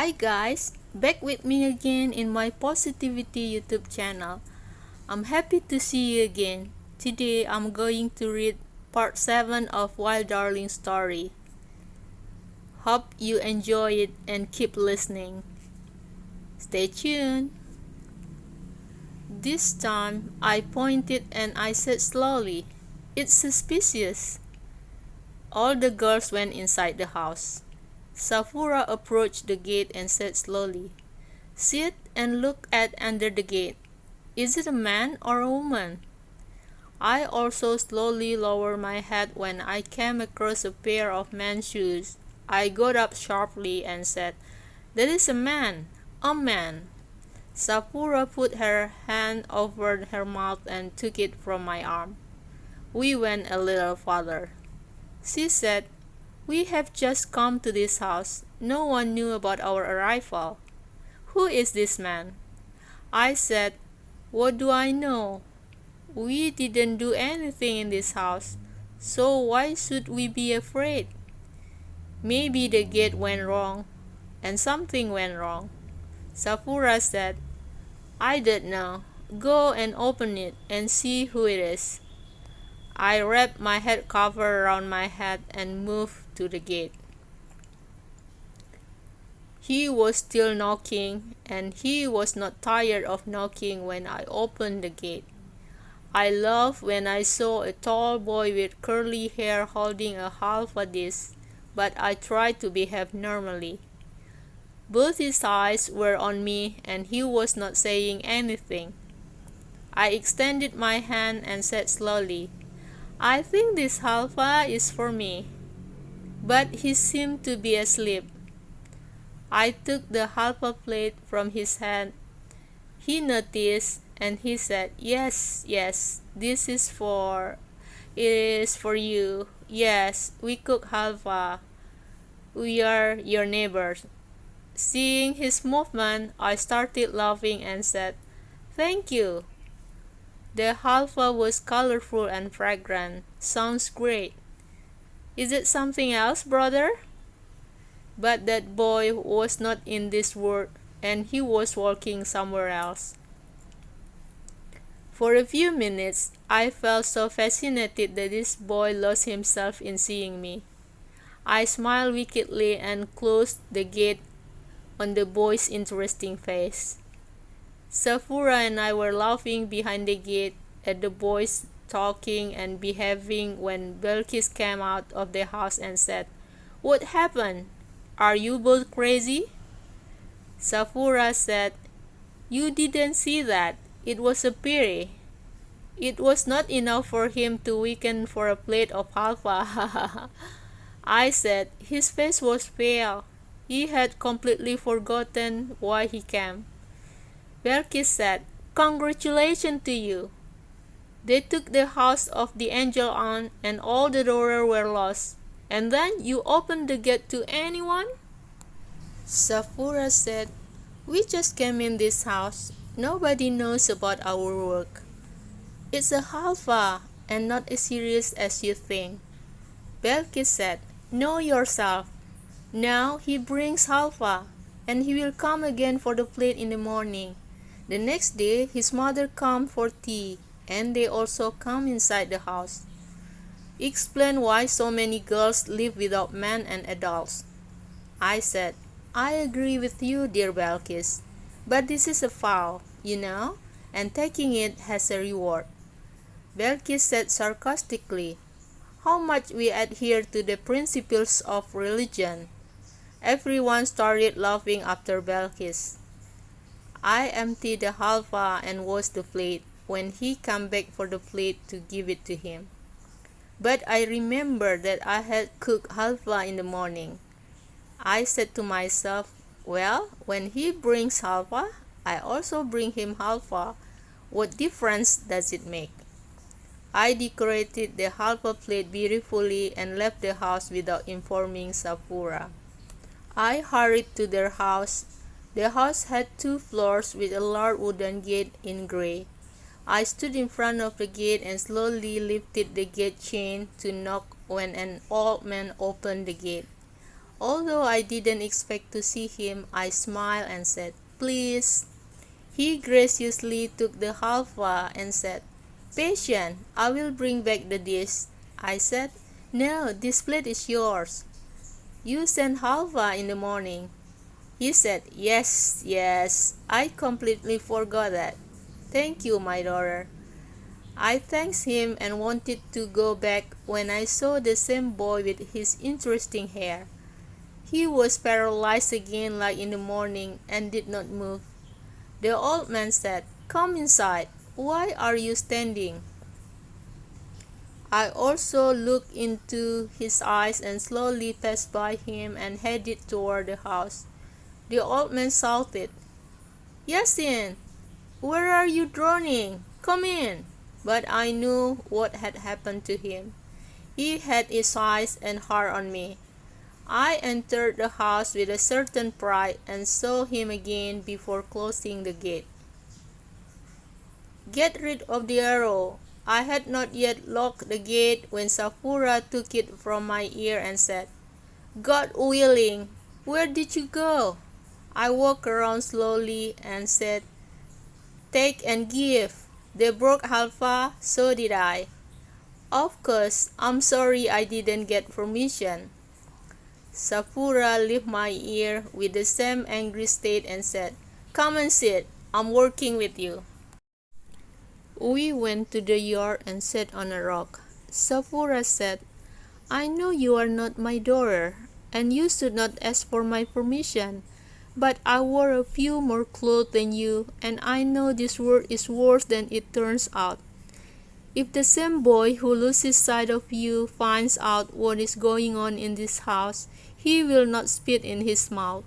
Hi guys, back with me again in my Positivity YouTube channel. I'm happy to see you again. Today I'm going to read part 7 of Wild Darling story. Hope you enjoy it and keep listening. Stay tuned. This time I pointed and I said slowly, "It's suspicious." All the girls went inside the house. Safura approached the gate and said slowly, "Sit and look at under the gate. Is it a man or a woman?" I also slowly lowered my head when I came across a pair of men's shoes. I got up sharply and said, "That is a man, a man." Safura put her hand over her mouth and took it from my arm. We went a little farther. She said, "We have just come to this house. No one knew about our arrival. Who is this man?" I said, "What do I know? We didn't do anything in this house, so why should we be afraid? Maybe the gate went wrong, and something went wrong." Safura said, "I don't know. Go and open it and see who it is." I wrapped my head cover around my head and moved to the gate. He was still knocking, and he was not tired of knocking when I opened the gate. I laughed when I saw a tall boy with curly hair holding a halva dish, but I tried to behave normally. Both his eyes were on me, and he was not saying anything. I extended my hand and said slowly, "I think this halva is for me." But he seemed to be asleep. I took the halva plate from his hand. He noticed and he said, Yes, this is it is for you. Yes, we cook halva. We are your neighbors." Seeing his movement, I started laughing and said, "Thank you." The halva was colorful and fragrant. Sounds great. "Is it something else, brother?" But that boy was not in this world, and he was walking somewhere else. For a few minutes, I felt so fascinated that this boy lost himself in seeing me. I smiled wickedly and closed the gate on the boy's interesting face. Safura and I were laughing behind the gate at the boys talking and behaving when Belkis came out of the house and said, "What happened? Are you both crazy?" Safura said, "You didn't see that. It was a piri. It was not enough for him to weaken for a plate of halva." I said, "His face was pale. He had completely forgotten why he came." Belkis said, "Congratulations to you. They took the house of the angel aunt and all the doors were lost. And then you opened the gate to anyone?" Safura said, "We just came in this house. Nobody knows about our work. It's a halva and not as serious as you think." Belkis said, "Know yourself. Now he brings halva, and he will come again for the plate in the morning. The next day his mother comes for tea, and they also come inside the house. Explain why so many girls live without men and adults." I said, "I agree with you, dear Belkis, but this is a vow, and taking it has a reward." Belkis said sarcastically, "How much we adhere to the principles of religion." Everyone started laughing after Belkis. I emptied the halva and washed the plate when he came back for the plate to give it to him. But I remembered that I had cooked halva in the morning. I said to myself, "Well, when he brings halva, I also bring him halva. What difference does it make?" I decorated the halva plate beautifully and left the house without informing Safura. I hurried to their house. The house had 2 floors with a large wooden gate in gray. I stood in front of the gate and slowly lifted the gate chain to knock when an old man opened the gate. Although I didn't expect to see him, I smiled and said, "Please." He graciously took the halva and said, "Patient, I will bring back the dish." I said, "No, this plate is yours. You sent halva in the morning." He said, "Yes, yes, I completely forgot that. Thank you, my daughter." I thanked him and wanted to go back when I saw the same boy with his interesting hair. He was paralyzed again like in the morning and did not move. The old man said, "Come inside. Why are you standing?" I also looked into his eyes and slowly passed by him and headed toward the house. The old man shouted, "Yasin, where are you droning? Come in." But I knew what had happened to him. He had his eyes and heart on me. I entered the house with a certain pride and saw him again before closing the gate. "Get rid of the arrow." I had not yet locked the gate when Safura took it from my ear and said, "God willing, where did you go?" I walked around slowly and said, "Take and give. They broke halva, so did I. Of course, I'm sorry I didn't get permission." Safura lifted my ear with the same angry state and said, "Come and sit. I'm working with you." We went to the yard and sat on a rock. Safura said, "I know you are not my daughter, and you should not ask for my permission. But I wore a few more clothes than you, and I know this world is worse than it turns out. If the same boy who loses sight of you finds out what is going on in this house, he will not spit in his mouth.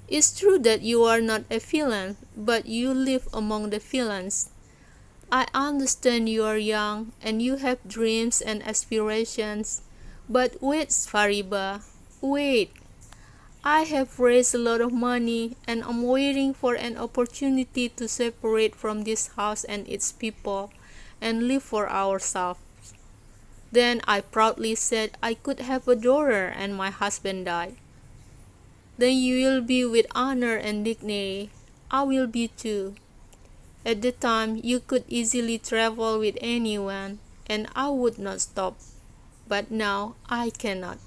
It's true that you are not a villain, but you live among the villains. I understand you are young and you have dreams and aspirations. But wait, Fariba, wait. I have raised a lot of money and I'm waiting for an opportunity to separate from this house and its people and live for ourselves." Then I proudly said I could have a daughter and my husband died. "Then you will be with honor and dignity. I will be too. At the time you could easily travel with anyone and I would not stop. But now I cannot.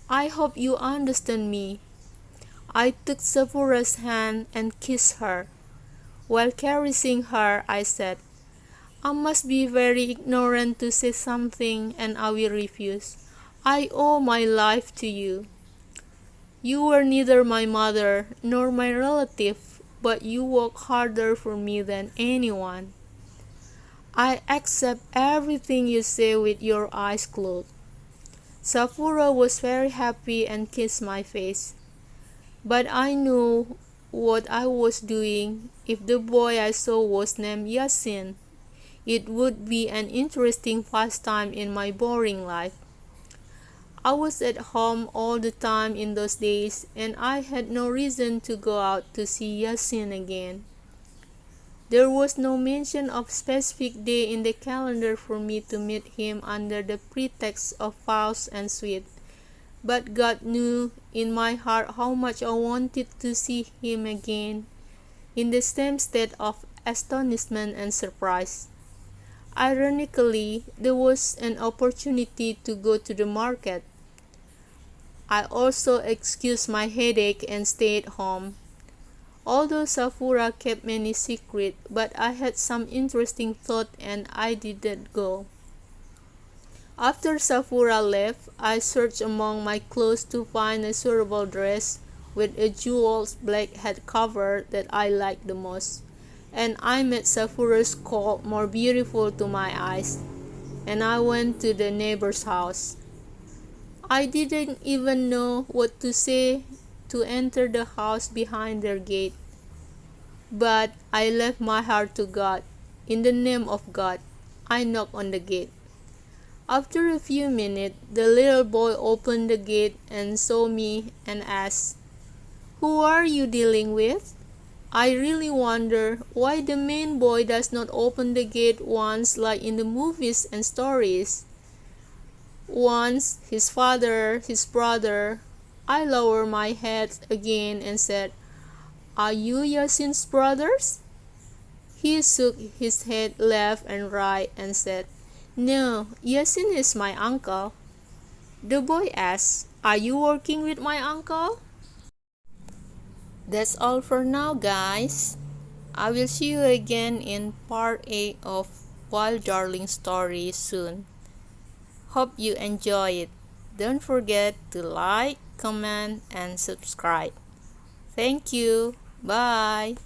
I hope you understand me." I took Safura's hand and kissed her. While caressing her, I said, "I must be very ignorant to say something and I will refuse. I owe my life to you. You were neither my mother nor my relative, but you work harder for me than anyone. I accept everything you say with your eyes closed." Safura was very happy and kissed my face. But I knew what I was doing. If the boy I saw was named Yasin, it would be an interesting pastime in my boring life. I was at home all the time in those days, and I had no reason to go out to see Yasin again. There was no mention of specific day in the calendar for me to meet him under the pretext of vows and sweet. But God knew in my heart how much I wanted to see him again, in the same state of astonishment and surprise. Ironically, there was an opportunity to go to the market. I also excused my headache and stayed home. Although Safura kept many secrets, but I had some interesting thought and I didn't go. After Safura left, I searched among my clothes to find a suitable dress with a jeweled black head cover that I liked the most, and I made Safura's coat more beautiful to my eyes, and I went to the neighbor's house. I didn't even know what to say to enter the house behind their gate, but I left my heart to God. In the name of God, I knocked on the gate. After a few minutes, the little boy opened the gate and saw me and asked, "Who are you dealing with?" I really wonder why the main boy does not open the gate once like in the movies and stories. Once, his father, his brother, I lowered my head again and said, "Are you Yasin's brothers?" He shook his head left and right and said, "No, Yasin is my uncle." The boy asked, "Are you working with my uncle?" That's all for now, guys. I will see you again in part 8 of Wild Darling story soon. Hope you enjoy it. Don't forget to like, comment, and subscribe. Thank you. Bye.